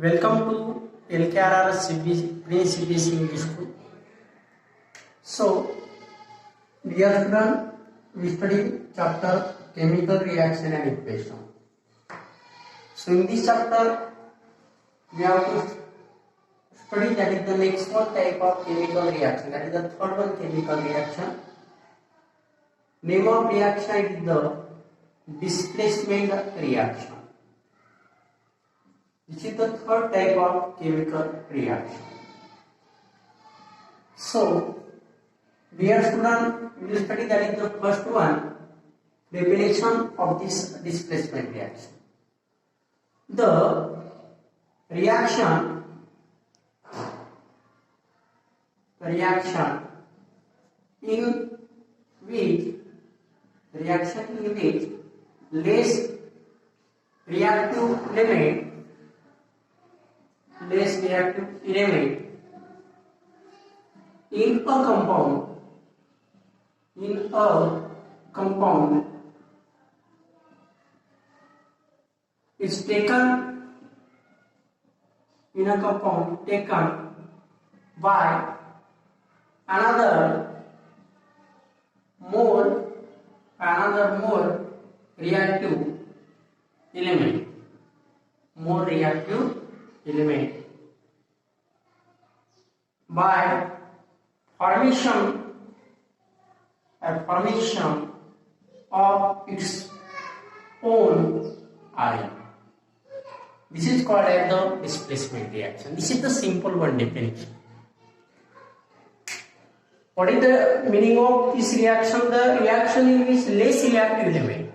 Welcome to LKRR Pre-CBSE English School. So, dear student, we study chapter Chemical Reaction and Equation. So, in this chapter, we have to study that is the next one type of chemical reaction. That is the third one, chemical reaction. Name of reaction is the displacement reaction. This is the third type of chemical reaction. So, dear student, we will study that is the first one, definition of this displacement reaction. The reaction in which less reactive element in a compound is taken by another more reactive element, by formation of its own ion. This is called as the displacement reaction. This is the simple one definition. What is the meaning of this reaction? The reaction in which less reactive element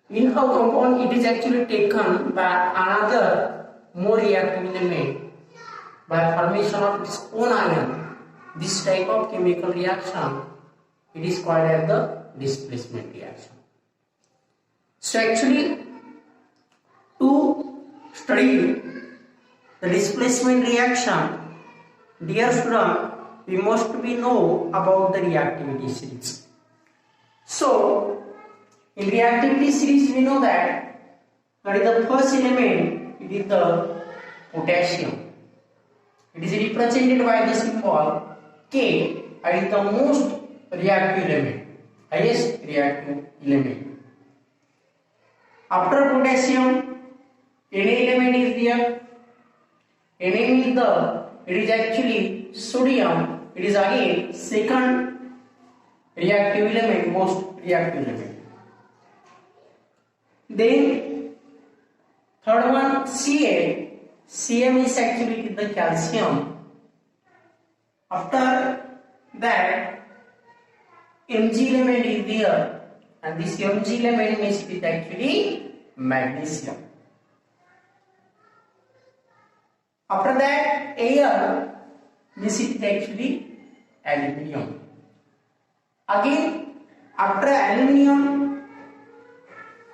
in a compound, it is actually taken by another more reactive element by formation of its own ion. This type of chemical reaction, it is called as the displacement reaction. So actually, to study the displacement reaction, dear student, we must know about the reactivity series. So, in reactivity series, we know that is the first element, it is the potassium. It is represented by the symbol K, and is the most reactive element, highest reactive element. After potassium, any element is there. It is actually sodium. It is again second reactive element, most reactive element. Then third one, Ca. Cm is actually the calcium. After that, Mg element is there, and this Mg element is actually magnesium. After that, air, this is actually aluminium. Again, after aluminium,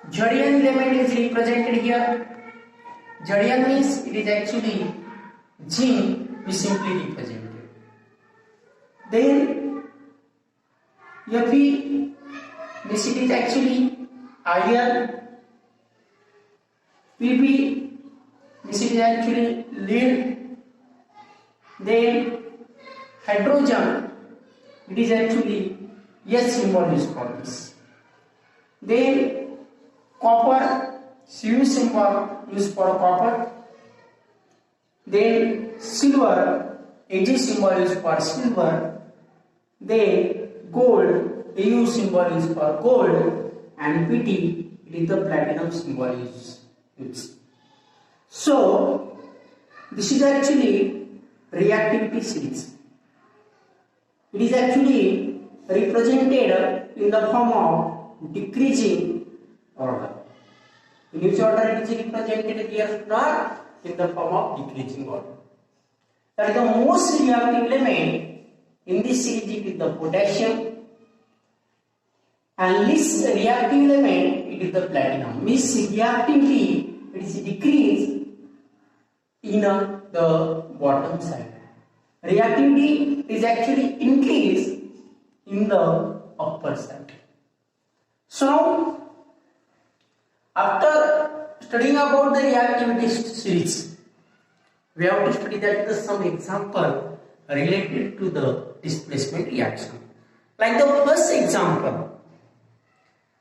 Zn element is represented here. Zn means it is actually zinc, we simply represent it. Then Fe, this it is actually iron. Pp, this is actually lead. Then hydrogen, it is actually S symbol is for this. Then copper, Cu symbol is for copper. Then silver, Ag symbol is for silver. Then gold, Au symbol is for gold, and Pt, it is the platinum symbol is used. So this is actually reactivity series. It is actually represented in the form of decreasing order. In which order it is represented here? Not in the form of decreasing order. That is the most reactive element in this series is the potassium, and least reactive element it is the platinum. Means reactivity it is decreased in the bottom side. Reactivity is actually increased in the upper side. So after studying about the reactivity series, we have to study that some example related to the displacement reaction. Like the first example,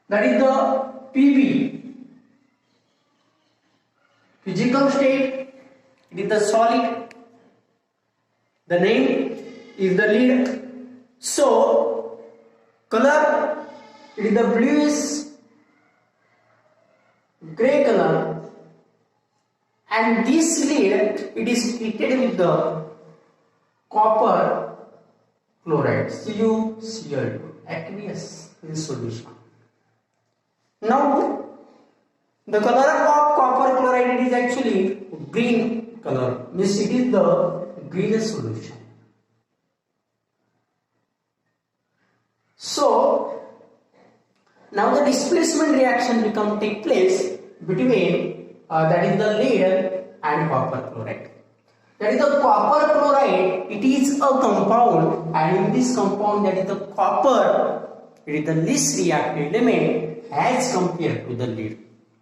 that is the PV, physical state, it is the solid, the name is the lead. So, color, it is the bluish gray color, and this lead, it is treated with the copper chloride, CuCl2, aqueous in solution. Now, the color of copper chloride is actually green color, means it is the greenish solution. So, now the displacement reaction take place between that is the lead and copper chloride. That is the copper chloride, it is a compound, and in this compound, that is the copper, it is the least reactive element as compared to the lead.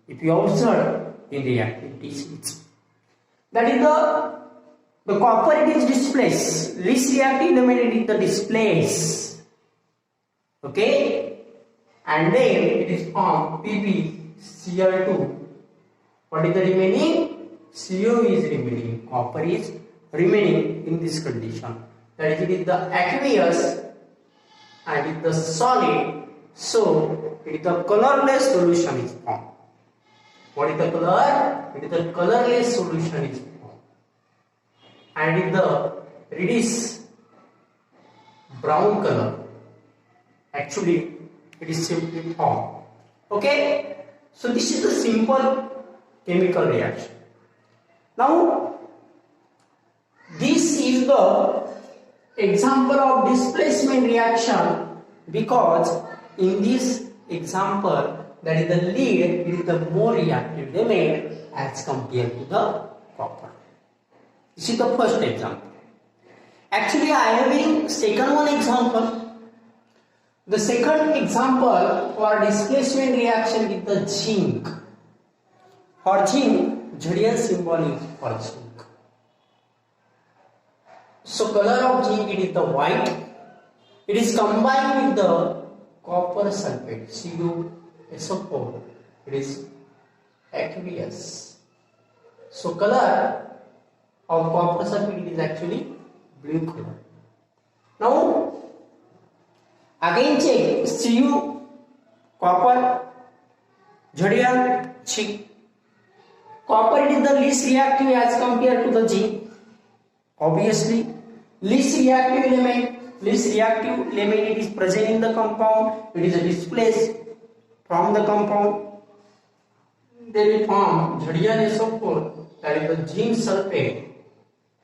If you observe in reactivity series, that is the copper, it is displaced, least reactive element, it is the displaced, okay, and then it is formed PbCl2. What is the remaining? Cu is remaining, copper is remaining in this condition. That is, it is the aqueous and it is the solid, so it is the colorless solution is formed. What is the color? It is the colorless solution is formed, and it is the reddish brown color. Actually, it is simply formed. Okay, so this is the simple chemical reaction. Now, this is the example of displacement reaction, because in this example, that is the lead, it is the more reactive element as compared to the copper. This is the first example. Actually, I am having second one example. The second example for displacement reaction is the zinc. For zinc, Zodiac symbol is for zinc. So color of zinc, it is the white. It is combined with the copper sulfate, CuSO4. It is aqueous. So color of copper sulfate is actually blue color. Now again check Cu, copper, Zodiac, zinc. Copper, it is the least reactive as compared to the zinc. Obviously, least reactive element it is present in the compound, it is displaced from the compound. They will form Zodiac SO4, that is the zinc sulfate,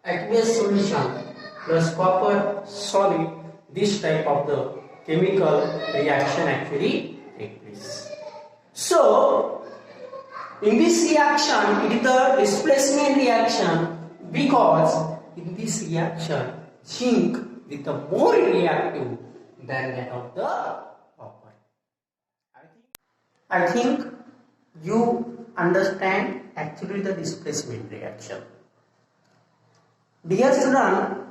aqueous solution plus copper solid. This type of the chemical reaction actually take place. So, in this reaction, it is the displacement reaction, because in this reaction, zinc is the more reactive than that of the copper. I think you understand actually the displacement reaction. Dear student,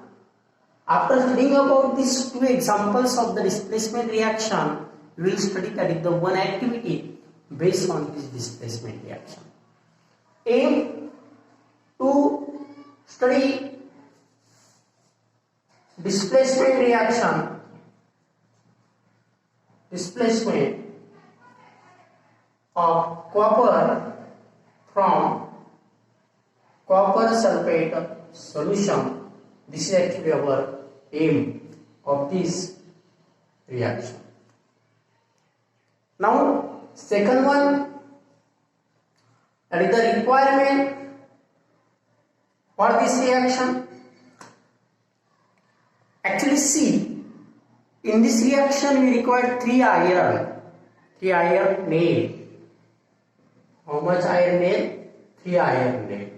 after studying about these two examples of the displacement reaction, we will study that is the one activity based on this displacement reaction. Aim to study displacement reaction, displacement of copper from copper sulfate solution. This is actually our aim of this reaction. Now, second one, that is the requirement for this reaction. Actually, see, in this reaction we require 3 iron nail. How much iron nail? 3 iron nail.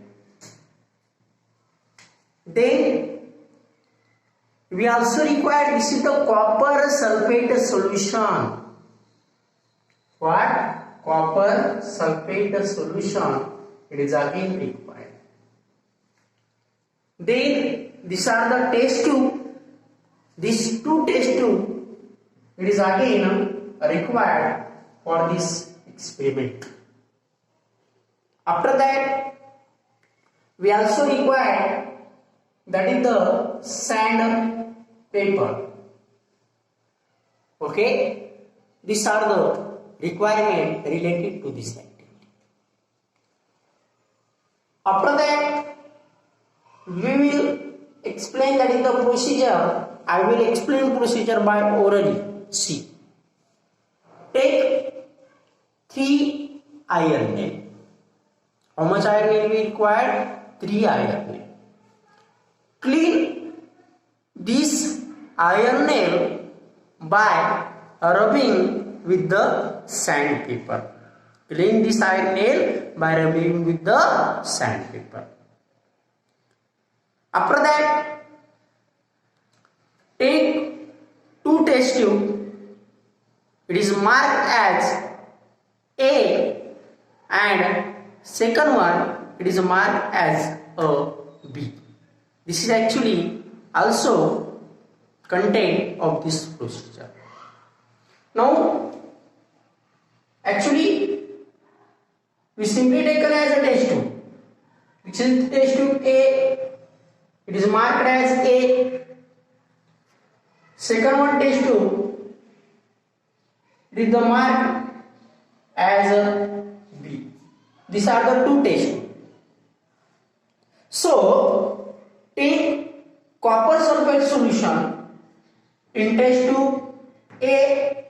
Then we also require, this is the copper sulfate solution. What? copper sulfate solution, it is again required. Then these are the test tube. These two test tube, it is again required for this experiment. After that, we also require, that is the sand paper. Okay, these are the requirement related to this activity. After that, we will explain, that is the procedure. I will explain procedure by orally. See, take 3 iron nail. How much iron nail we require? 3 iron nail. Clean this iron nail by rubbing with the sandpaper. Clean this iron nail by rubbing with the sandpaper. After that, take 2 test tube. It is marked as A, and second one, it is marked as a B. This is actually also content of this procedure. Now, actually, we simply taken as a test tube. Which is test tube A. It is marked as A. Second one test tube, it is the mark as a B. These are the 2 test tubes. So, take copper sulfate solution in test tube A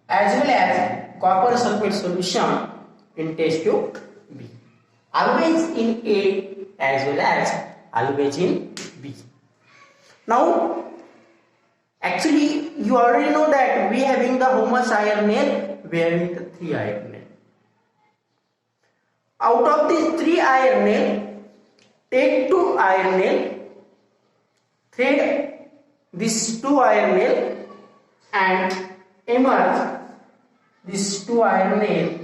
as well as copper sulfate solution in test tube B. Always in A as well as always in B. Now, actually, you already know that we having the how much iron nail? We having the 3 iron nail. Out of these 3 iron nail, take 2 iron nail, thread these 2 iron nail and immerse these 2 iron nail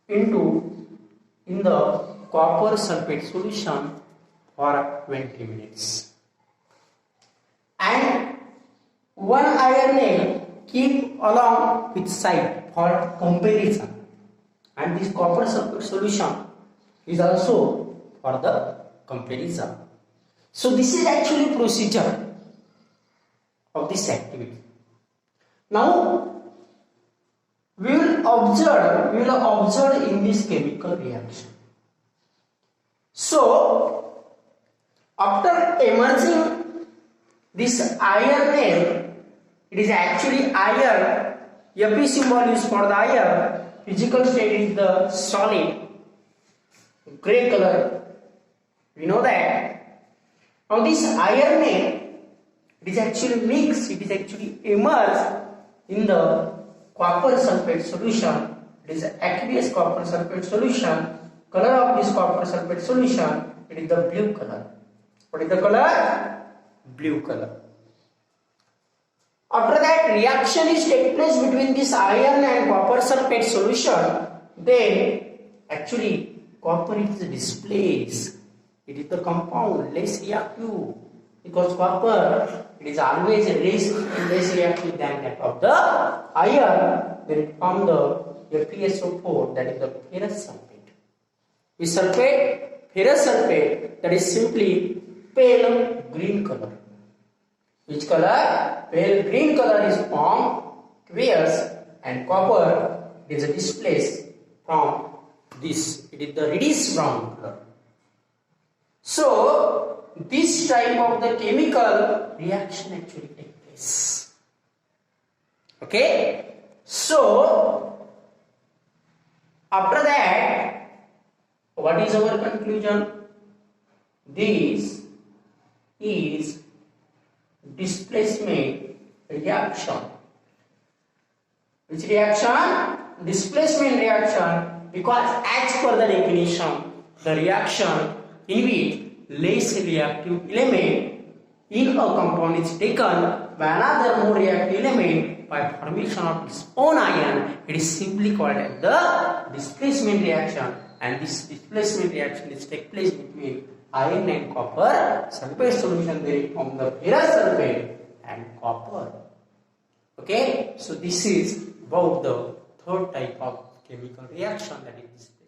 in the copper sulfate solution for 20 minutes. And 1 iron nail keep along with side for comparison. And this copper sulfate solution is also for the comparison. So this is actually procedure of this activity. Now we will observe in this chemical reaction. So after emerging this iron nail, it is actually iron. Fe symbol is for the iron. Physical state is the solid gray color. We know that. Now this iron nail, it is actually mixed. It is actually immersed in the copper sulfate solution. It is aqueous copper sulfate solution. Color of this copper sulfate solution, it is the blue color. What is the color? Blue color. After that, reaction is take place between this iron and copper sulfate solution. Then actually copper is displaced. It is the compound less reactive, because copper, it is always less reactive than that of the iron. Then it forms the FeSO4, that is the ferrous sulfate. With sulfate, ferrous sulfate, that is simply pale green color. Which color? Pale green color is formed, whereas and copper is displaced from this. It is the reddish brown color. So this type of the chemical reaction actually takes place. Okay. So after that, what is our conclusion? This is displacement reaction. Which reaction? Displacement reaction, because as per the definition, the reaction in which less reactive element in a compound is taken by another more reactive element by formation of its own ion, it is simply called as the displacement reaction, and this displacement reaction is take place between iron and copper sulfate solution where from the ferrous sulfate and copper. Okay, so this is about the third type of chemical reaction, that is displacement.